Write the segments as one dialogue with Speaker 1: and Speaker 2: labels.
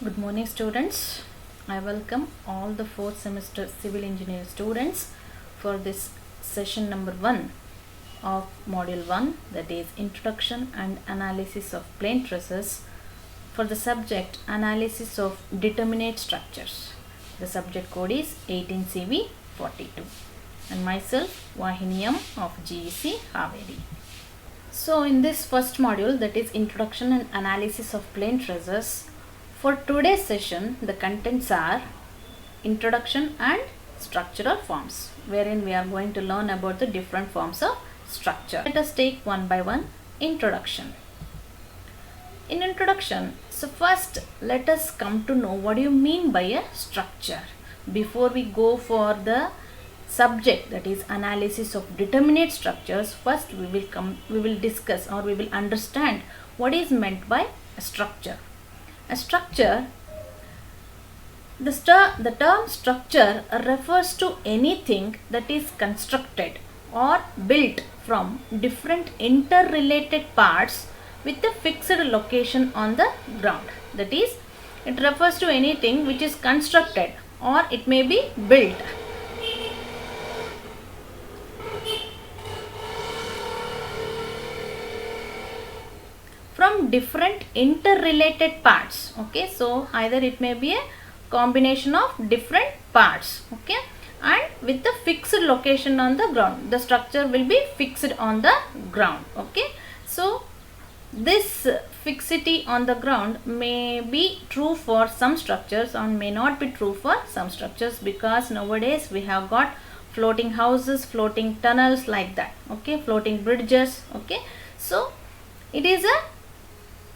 Speaker 1: Good morning students. I welcome all the 4th semester civil engineering students for this session number 1 of module 1, that is introduction and analysis of plane trusses, for the subject analysis of determinate structures. The subject code is 18CV42 and myself Vahiniyam of GEC Haveri. So in this first module, that is introduction and analysis of plane trusses, for today's session, the contents are introduction and structural forms, wherein we are going to learn about the different forms of structure. Let us take one by one. Introduction. In introduction, so first let us come to know what do you mean by a structure. Before we go for the subject, that is analysis of determinate structures, first we will discuss or we will understand what is meant by a structure. A structure, the term structure refers to anything that is constructed or built from different interrelated parts with a fixed location on the ground. That is, it refers to anything which is constructed or it may be built from different interrelated parts. Okay, so either it may be a combination of different parts, okay, and with the fixed location on the ground. The structure will be fixed on the ground. Okay, so this fixity on the ground may be true for some structures and may not be true for some structures, because nowadays we have got floating houses, floating tunnels, like that. Okay, floating bridges. Okay, so it is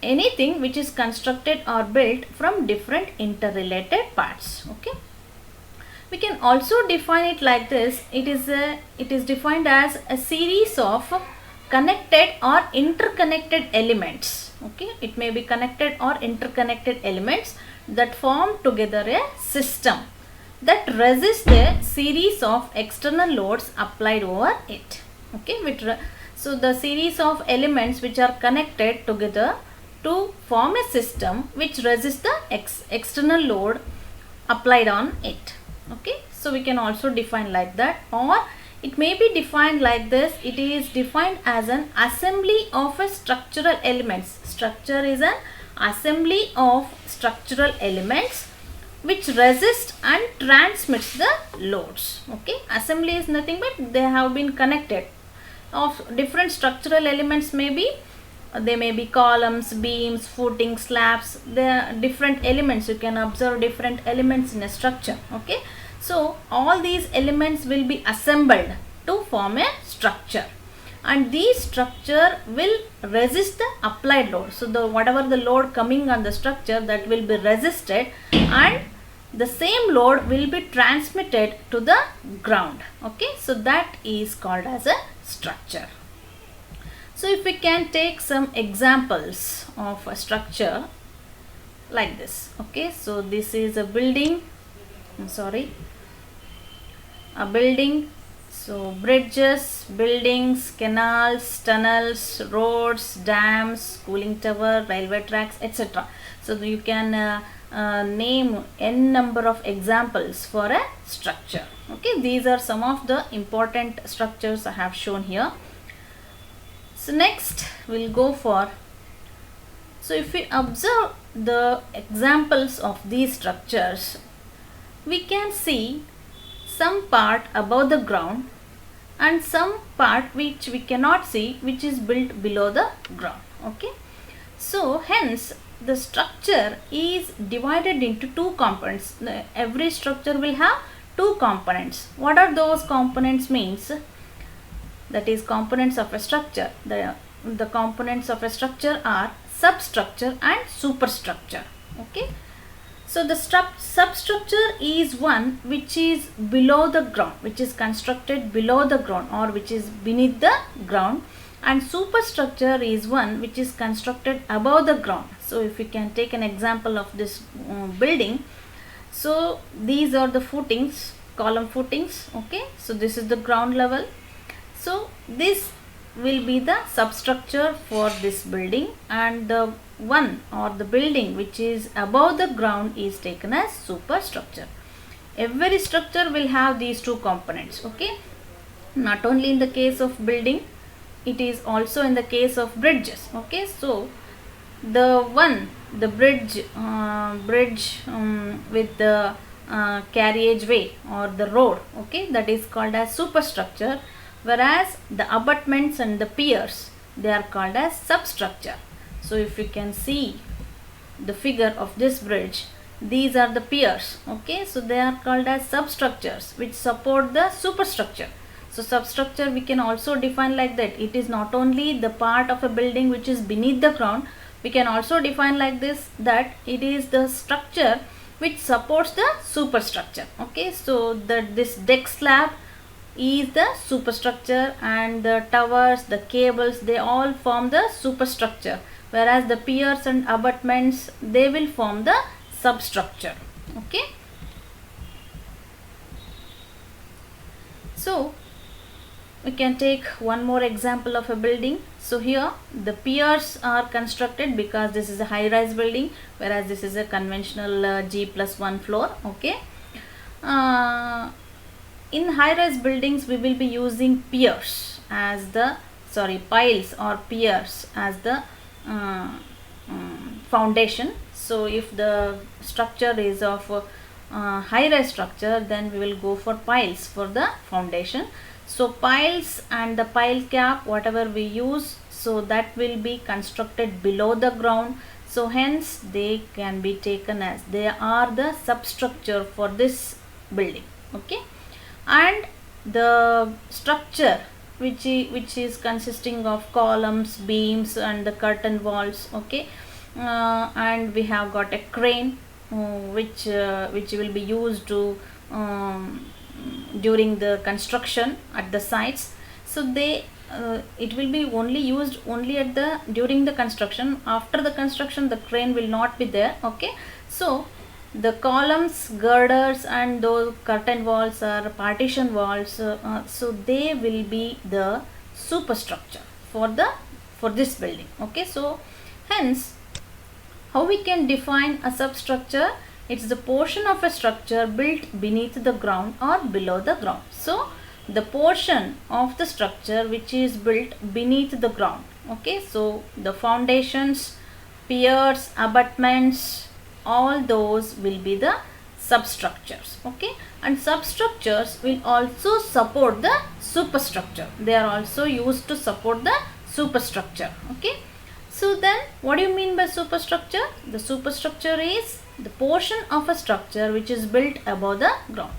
Speaker 1: anything which is constructed or built from different interrelated parts. Okay, we can also define it like this. It is defined as a series of connected or interconnected elements. Okay, it may be connected or interconnected elements that form together a system that resists a series of external loads applied over it. Okay, so the series of elements which are connected together to form a system which resists the external load applied on it. Okay, so we can also define like that, or it may be defined like this. It is defined as an assembly of a structural elements. Structure is an assembly of structural elements which resist and transmits the loads. Okay, assembly is nothing but they have been connected of different structural elements. They may be columns, beams, footing, slabs. There are different elements. You can observe different elements in a structure. Okay, so all these elements will be assembled to form a structure, and this structure will resist the applied load. So whatever the load coming on the structure, that will be resisted, and the same load will be transmitted to the ground. Okay, so that is called as a structure. So if we can take some examples of a structure like this. Okay, so this is a building. A building. So bridges, buildings, canals, tunnels, roads, dams, cooling tower, railway tracks, etc. So you can name n number of examples for a structure. Okay, these are some of the important structures I have shown here. So next we'll go for, so if we observe the examples of these structures, we can see some part above the ground and some part which we cannot see, which is built below the ground. Okay, so hence the structure is divided into two components. Every structure will have two components. What are those components means? That is components of a structure. The components of a structure are substructure and superstructure. Okay, so the substructure is one which is below the ground, which is constructed below the ground or which is beneath the ground, and superstructure is one which is constructed above the ground. So if we can take an example of this building, so these are the footings, column footings. Okay, so this is the ground level. So this will be the substructure for this building, and the one or the building which is above the ground is taken as superstructure. Every structure will have these two components. Okay, not only in the case of building, it is also in the case of bridges. Okay, so the bridge with the carriageway or the road, okay, that is called as superstructure, whereas the abutments and the piers, they are called as substructure. So if you can see the figure of this bridge, these are the piers. Okay, so they are called as substructures which support the superstructure. So substructure we can also define like that. It is not only the part of a building which is beneath the ground. We can also define like this, that it is the structure which supports the superstructure. Okay, so that this deck slab is the superstructure, and the towers, the cables, they all form the superstructure, whereas the piers and abutments, they will form the substructure. Okay, so we can take one more example of a building. So here the piers are constructed because this is a high rise building, whereas this is a conventional G+1 floor. Okay, in high rise buildings we will be using piers as the piles or piers as the foundation. So if the structure is of high rise structure, then we will go for piles for the foundation. So piles and the pile cap, whatever we use, so that will be constructed below the ground. So hence they can be taken as they are the substructure for this building. Okay, and the structure which is consisting of columns, beams and the curtain walls. Okay, and we have got a crane which will be used to during the construction at the sites. So they it will be only used only at the during the construction. After the construction the crane will not be there. Okay, so the columns, girders and those curtain walls or partition walls, so they will be the superstructure for this building. Okay, so hence how we can define a substructure? It's the portion of a structure built beneath the ground or below the ground. So the portion of the structure which is built beneath the ground. Okay, so the foundations, piers, abutments, all those will be the substructures. Okay, and substructures will also support the superstructure. They are also used to support the superstructure. Okay, so then what do you mean by superstructure? The superstructure is the portion of a structure which is built above the ground.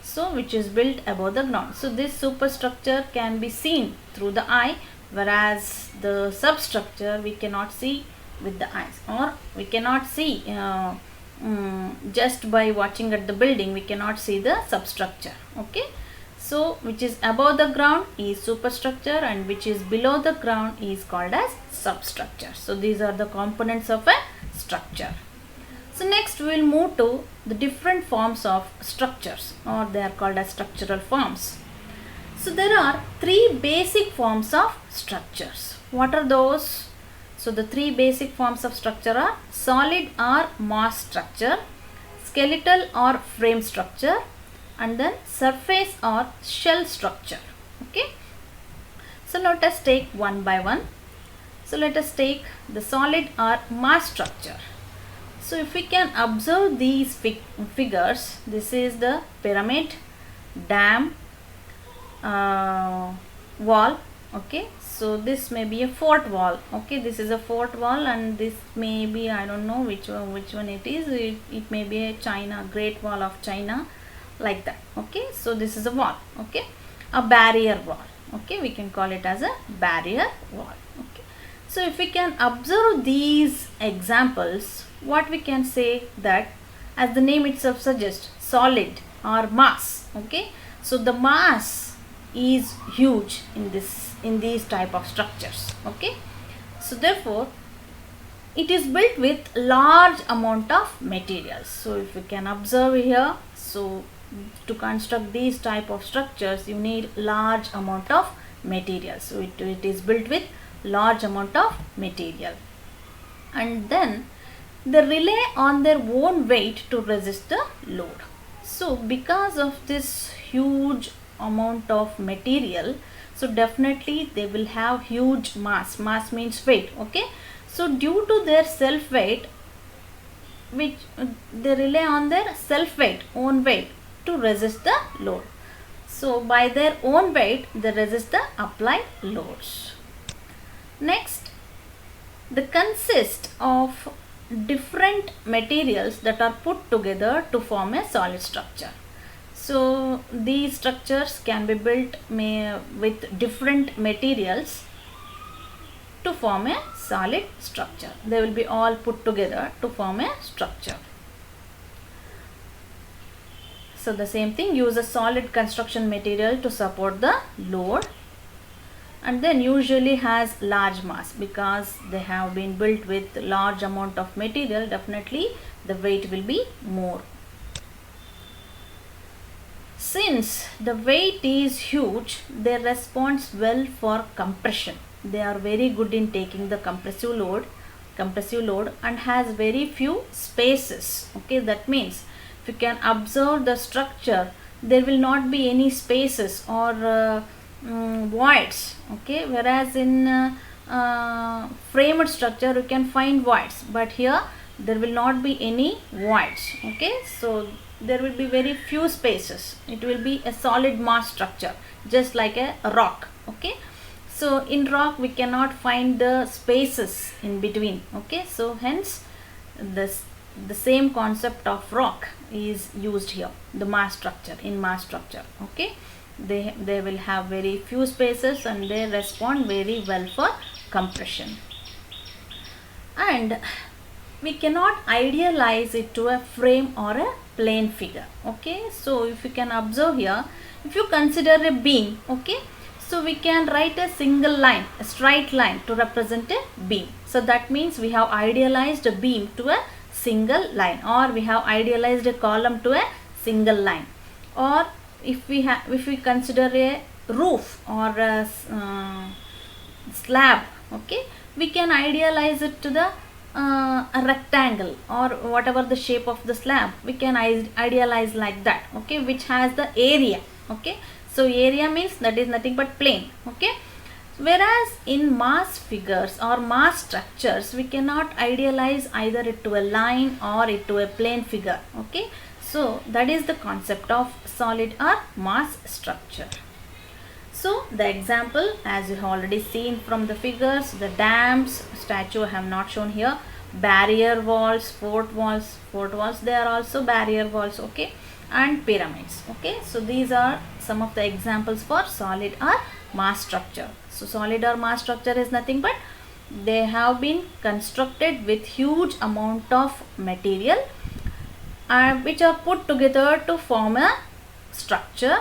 Speaker 1: So which is built above the ground. So this superstructure can be seen through the eye, whereas the substructure we cannot see with the eyes, or we cannot see just by watching at the building. We cannot see the substructure. Okay, so which is above the ground is superstructure, and which is below the ground is called as substructure. So these are the components of a structure. So next we will move to the different forms of structures, or they are called as structural forms. So there are three basic forms of structures. What are those? So the three basic forms of structure are solid or mass structure, skeletal or frame structure, and then surface or shell structure. Okay, so let us take one by one. So let us take the solid or mass structure. So if we can observe these figures, this is the pyramid, dam, wall. Okay, so this may be a fort wall. Okay, this is a fort wall, and this may be, I don't know which one it is. It may be a China, Great Wall of China, like that. Okay, so this is a wall. Okay, a barrier wall. Okay, we can call it as a barrier wall. Okay, so if we can observe these examples, what we can say that, as the name itself suggests, solid or mass. Okay, so the mass is huge in these type of structures. Okay, so therefore it is built with large amount of materials. So if we can observe here, so to construct these type of structures you need large amount of material. So it is built with large amount of material, and then they rely on their own weight to resist the load. So because of this huge amount of material, so definitely they will have huge mass. Mass means weight. Okay, so due to their self weight, which they rely on their self weight, own weight, to resist the load. So by their own weight they resist the applied loads. Next, they consist of different materials that are put together to form a solid structure. So these structures can be built with different materials to form a solid structure. They will be all put together to form a structure. So the same thing, use a solid construction material to support the load, and then usually has large mass because they have been built with large amount of material. Definitely the weight will be more. Since the weight is huge, they respond well for compression. They are very good in taking the compressive load and has very few spaces. Okay, that means if you can observe the structure, there will not be any spaces or voids. Okay, whereas in framed structure you can find voids, but here there will not be any voids. Okay, so there will be very few spaces. It will be a solid mass structure, just like a rock. Okay, so in rock we cannot find the spaces in between. Okay, so hence the same concept of rock is used here, the mass structure, in mass structure. Okay, they will have very few spaces and they respond very well for compression. And we cannot idealize it to a frame or a plane figure. Okay, so if you can observe here, if you consider a beam, okay, so we can write a single line, a straight line, to represent a beam. So that means we have idealized a beam to a single line, or we have idealized a column to a single line. Or if we consider a roof or a slab, okay, we can idealize it to the a rectangle or whatever the shape of the slab, we can idealize like that. Okay, which has the area. Okay, so area means that is nothing but plane. Okay, whereas in mass figures or mass structures, we cannot idealize either it to a line or it to a plane figure. Okay, so that is the concept of solid or mass structure. So the example, as you have already seen from the figures, the dams, statue I have not shown here, barrier walls, fort walls, they are also barrier walls. Okay, and pyramids. Okay, so these are some of the examples for solid or mass structure. So solid or mass structure is nothing but they have been constructed with huge amount of material which are put together to form a structure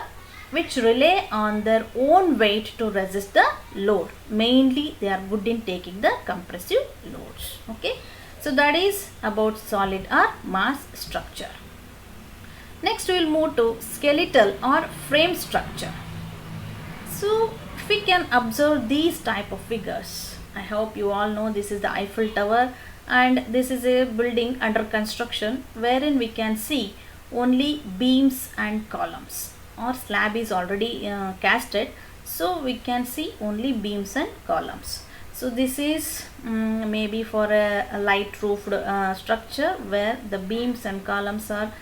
Speaker 1: which rely on their own weight to resist the load. Mainly they are good in taking the compressive loads. Okay, so that is about solid or mass structure. Next we will move to skeletal or frame structure. So if we can observe these type of figures, I hope you all know this is the Eiffel Tower and this is a building under construction wherein we can see only beams and columns, or slab is already casted, so we can see only beams and columns. So this is maybe for a light roofed structure where the beams and columns are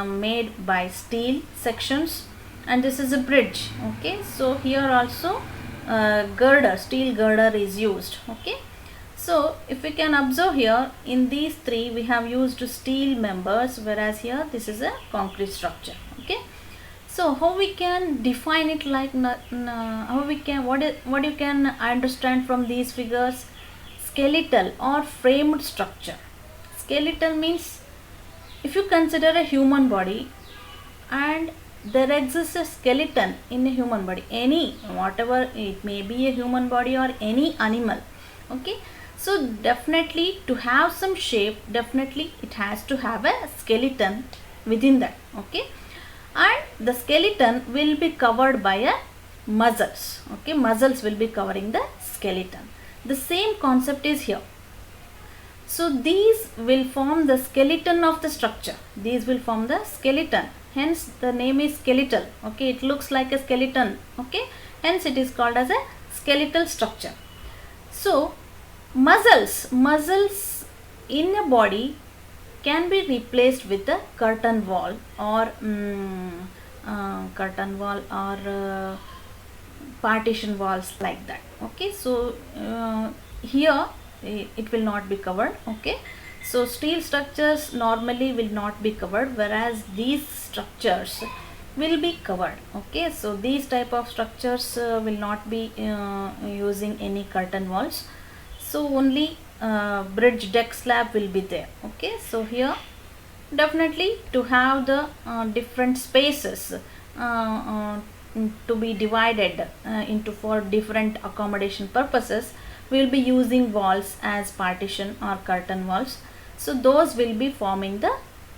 Speaker 1: made by steel sections, and this is a bridge. Okay, so here also girder, steel girder is used. Okay, so if we can observe here, in these three we have used steel members, whereas here this is a concrete structure. Okay, so how we can define it, like how we can, what you can understand from these figures? Skeletal or framed structure. Skeletal means if you consider a human body and there exists a skeleton in a human body, any, whatever it may be, a human body or any animal. Okay, so definitely to have some shape, definitely it has to have a skeleton within that. Okay, and the skeleton will be covered by a muscles. Okay, muscles will be covering the skeleton. The same concept is here. So these will form the skeleton of the structure. These will form the skeleton. Hence the name is skeletal. Okay, it looks like a skeleton. Okay, hence it is called as a skeletal structure. So muscles in a body can be replaced with a curtain wall or partition walls like that. Okay, so here it will not be covered. Okay, so steel structures normally will not be covered, whereas these structures will be covered. Okay, so these type of structures will not be using any curtain walls, so only bridge deck slab will be there. Okay, so here definitely to have the different spaces to be divided into for different accommodation purposes, we will be using walls as partition or curtain walls. So those will be forming the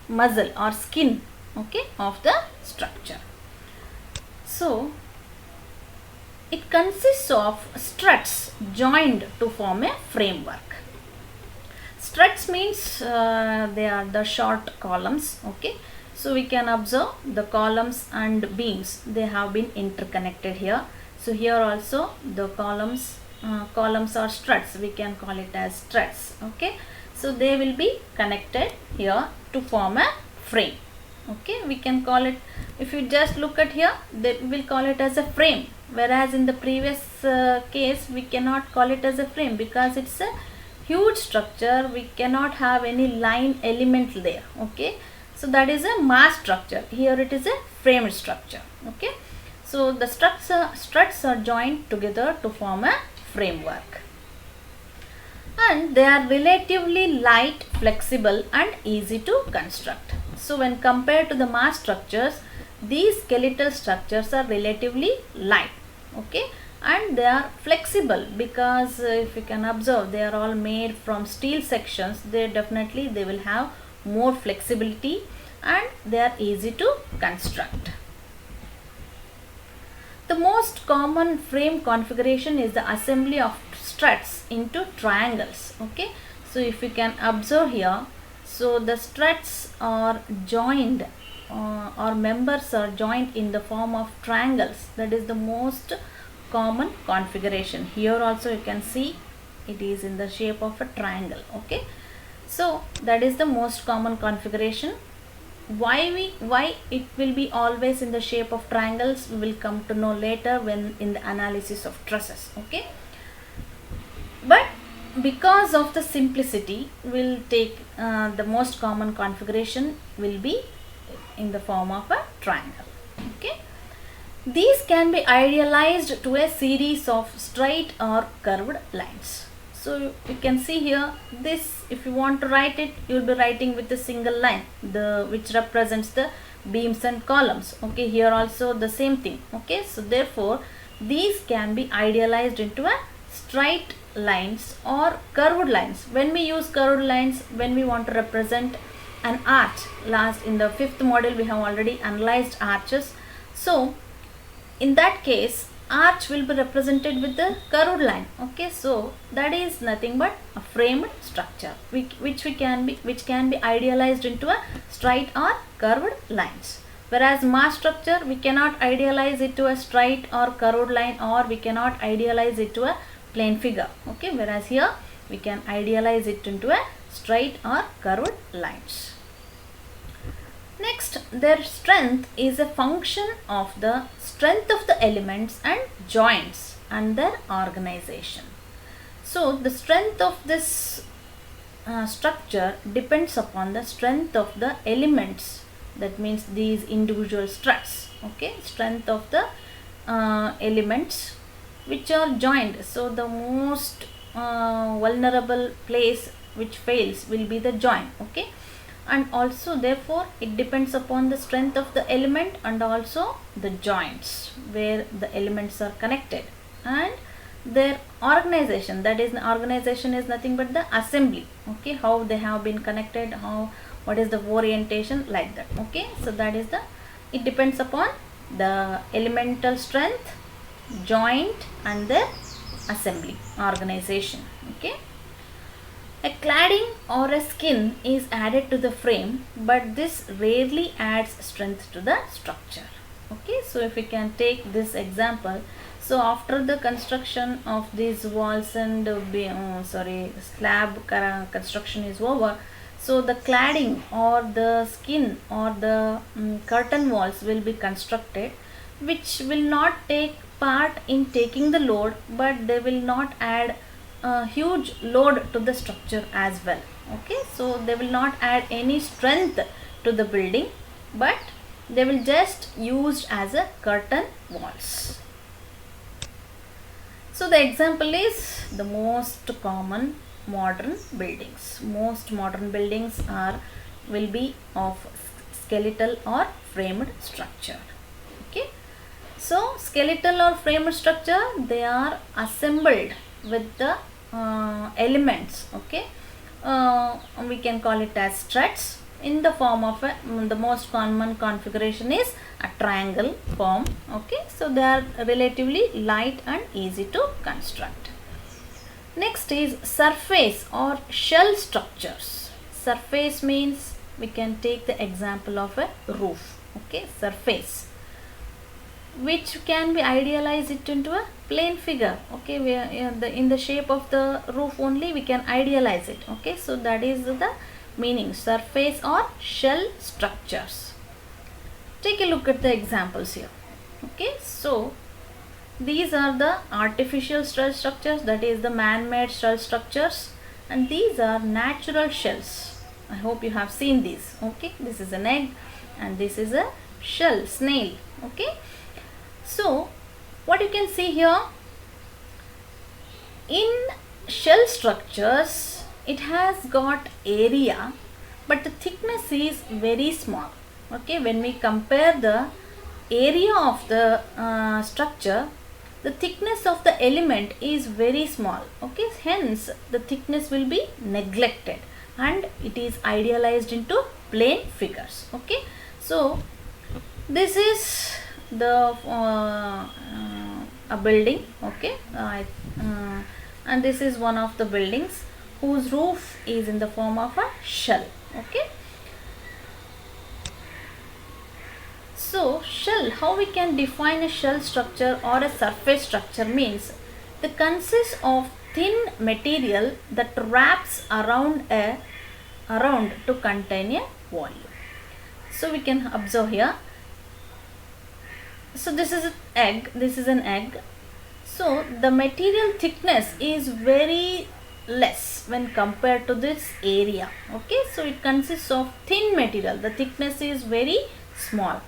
Speaker 1: muscle or skin, okay, of the structure. So it consists of struts joined to form a framework. Struts means they are the short columns. Okay, so we can observe the columns and beams, they have been interconnected here. So here also the columns or struts, we can call it as struts. Okay, so they will be connected here to form a frame. Okay, we can call it, if you just look at here, they will call it as a frame, whereas in the previous case we cannot call it as a frame because it's a huge structure, we cannot have any line element there. Okay, so that is a mass structure. Here it is a framed structure. Okay, so the struts are joined together to form a framework, and they are relatively light, flexible and easy to construct. So when compared to the mass structures, these skeletal structures are relatively light. Okay, and they are flexible because if you can observe, they are all made from steel sections. They will have more flexibility and they are easy to construct. The most common frame configuration is the assembly of struts into triangles. Okay, so if you can observe here, so the struts are joined or members are joined in the form of triangles. That is the most common configuration. Here also you can see it is in the shape of a triangle. Okay, so that is the most common configuration. Why it will be always in the shape of triangles, we will come to know later when in the analysis of trusses. Okay, but because of the simplicity, we'll take the most common configuration will be in the form of a triangle. Okay, these can be idealized to a series of straight or curved lines. So you can see here, this, if you want to write it, you will be writing with a single line, which represents the beams and columns. Okay, here also the same thing. Okay, so therefore these can be idealized into a straight lines or curved lines. When we use curved lines, when we want to represent an arch, last in the 5th module we have already analyzed arches. So in that case, arch will be represented with the curved line. Okay, so that is nothing but a framed structure which can be idealized into a straight or curved lines. Whereas mass structure, we cannot idealize it to a straight or curved line, or we cannot idealize it to a plane figure. Okay, whereas here we can idealize it into a straight or curved lines. Next, their strength is a function of the strength of the elements and joints and their organization. So the strength of this structure depends upon the strength of the elements, that means these individual struts. Okay, strength of the elements which are joined. So the most vulnerable place which fails will be the joint. Okay, and also therefore it depends upon the strength of the element and also the joints where the elements are connected and their organization. That is, the organization is nothing but the assembly. Okay, how they have been connected, what is the orientation, like that. Okay, so that is it depends upon the elemental strength joint and their assembly organization. Okay. A cladding or a skin is added to the frame, but this rarely adds strength to the structure. Okay, so if we can take this example, so after the construction of these walls and slab construction is over, so the cladding or the skin or the curtain walls will be constructed, which will not take part in taking the load, but they will not add a huge load to the structure as well. Okay, so they will not add any strength to the building, but they will just used as a curtain walls. So the example is the most common modern buildings. Most modern buildings will be of skeletal or framed structure. Okay, so skeletal or framed structure, they are assembled with the elements. Okay, we can call it as struts in the form of the most common configuration is a triangle form. Okay, so they are relatively light and easy to construct. Next is surface or shell structures. Surface means we can take the example of a roof. Okay, surface, which can be idealized it into a plane figure. Okay, we are in the shape of the roof only we can idealize it. Okay, so that is the meaning, surface or shell structures. Take a look at the examples here. Okay, so these are the artificial shell structures, that is the man-made shell structures, and these are natural shells. I hope you have seen these. Okay, this is an egg and this is a shell, snail. Okay, so what you can see here, in shell structures it has got area, but the thickness is very small. Okay, when we compare the area of the structure, the thickness of the element is very small. Okay, hence the thickness will be neglected and it is idealized into plane figures. Okay, so this is the a building. Okay, and this is one of the buildings whose roof is in the form of a shell. Okay, so shell, how we can define a shell structure or a surface structure means the consists of thin material that wraps around to contain a volume. So we can observe here, so this is an egg, this is an egg. So the material thickness is very less when compared to this area. Okay, so it consists of thin material, the thickness is very small,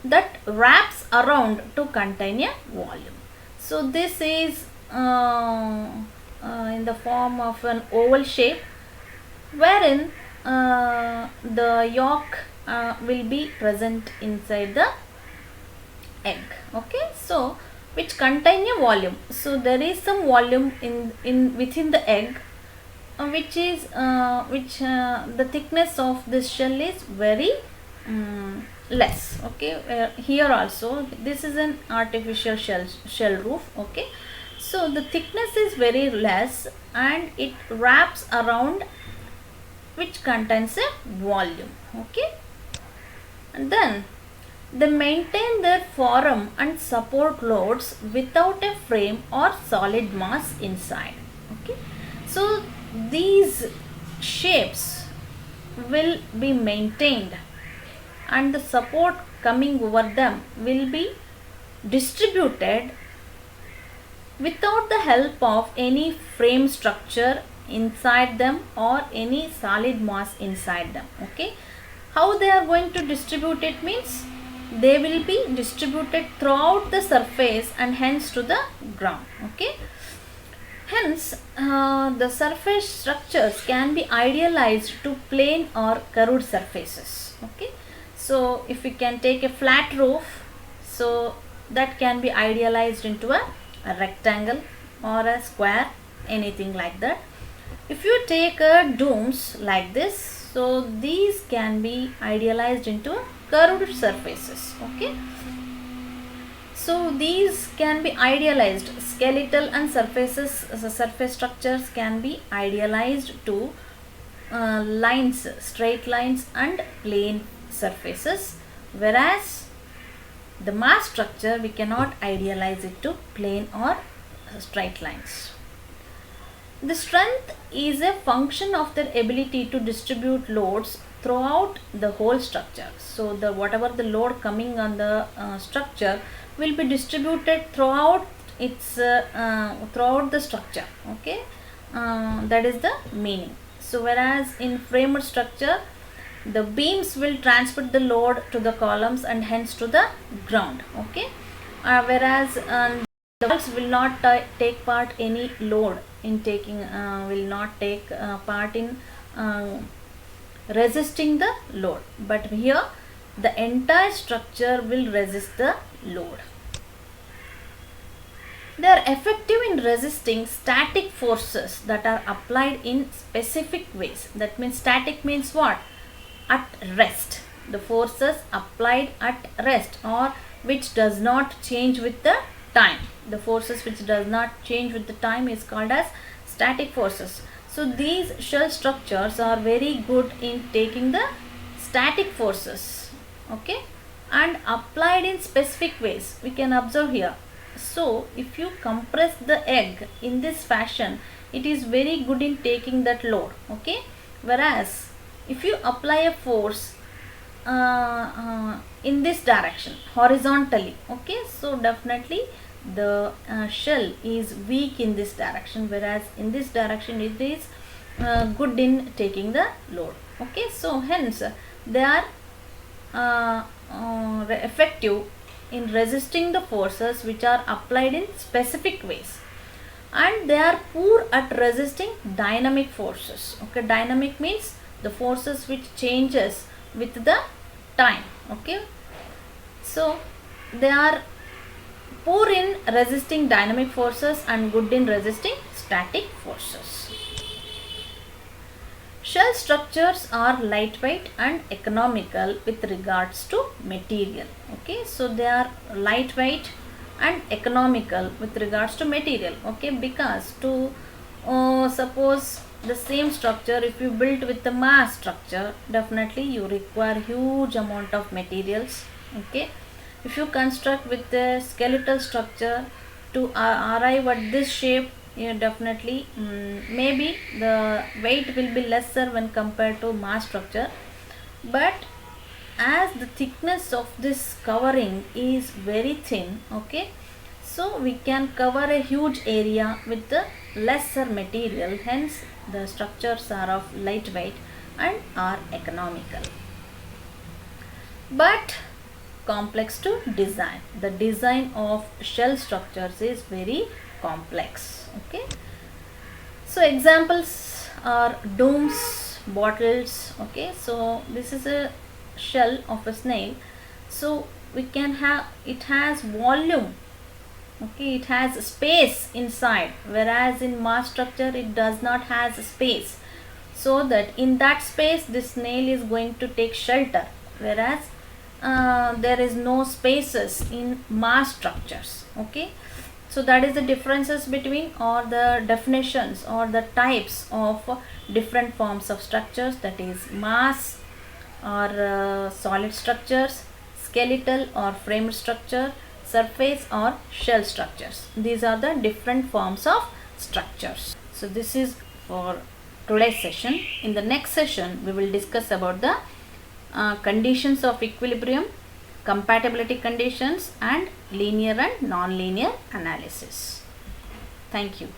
Speaker 1: that wraps around to contain a volume. So this is in the form of an oval shape, wherein the yolk will be present inside the egg. Okay, so which contain a volume. So there is some volume in within the egg, which is the thickness of this shell is very less. Okay, here also this is an artificial shell roof. Okay, so the thickness is very less and it wraps around, which contains a volume. Okay, and then they maintain their form and support loads without a frame or solid mass inside. Okay, so these shapes will be maintained and the support coming over them will be distributed without the help of any frame structure inside them or any solid mass inside them. Okay, how they are going to distribute it means they will be distributed throughout the surface and hence to the ground. Okay, hence the surface structures can be idealized to plane or curved surfaces. Okay, so if we can take a flat roof, so that can be idealized into a rectangle or a square, anything like that. If you take domes like this, so these can be idealized into curved surfaces. Okay, So these can be idealized. Skeletal and surface structures can be idealized to lines, straight lines and plane surfaces, whereas the mass structure we cannot idealize it to plane or straight lines. The strength is a function of their ability to distribute loads throughout the whole structure. So the whatever the load coming on the structure will be distributed throughout its throughout the structure. Okay, that is the meaning. So whereas in framed structure, the beams will transmit the load to the columns and hence to the ground. Okay, whereas the walls will not take part any load in taking will not take part in resisting the load, but here the entire structure will resist the load. They are effective in resisting static forces that are applied in specific ways. That means static means what? At rest. The forces applied at rest or which does not change with the time. The forces which does not change with the time is called as static forces. So these shell structures are very good in taking the static forces, okay, and applied in specific ways. We can observe here. So if you compress the egg in this fashion, it is very good in taking that load, okay, whereas if you apply a force in this direction horizontally, okay, so definitely the shell is weak in this direction, whereas in this direction it is good in taking the load. Okay, so hence they are effective in resisting the forces which are applied in specific ways, and they are poor at resisting dynamic forces. Okay, dynamic means the forces which changes with the time. Okay, so they are poor in resisting dynamic forces and good in resisting static forces. Shell structures are lightweight and economical with regards to material. Okay, so they are lightweight and economical with regards to material. Okay, because to suppose the same structure, if you build with the mass structure, definitely you require huge amount of materials. Okay, if you construct with the skeletal structure to arrive at this shape, definitely maybe the weight will be lesser when compared to mass structure, but as the thickness of this covering is very thin, okay, so we can cover a huge area with the lesser material, hence the structures are of lightweight and are economical, but complex to design. The design of shell structures is very complex. Okay, so examples are domes, bottles. Okay, so this is a shell of a snail, so we can have, it has volume. Okay, it has space inside, whereas in mass structure it does not has space, so that in that space this snail is going to take shelter, whereas there is no spaces in mass structures. Okay, so that is the differences between, or the definitions or the types of different forms of structures, that is mass or solid structures, skeletal or framed structure, surface or shell structures. These are the different forms of structures. So this is for today's session. In the next session we will discuss about the conditions of equilibrium, compatibility conditions and linear and non-linear analysis. Thank you.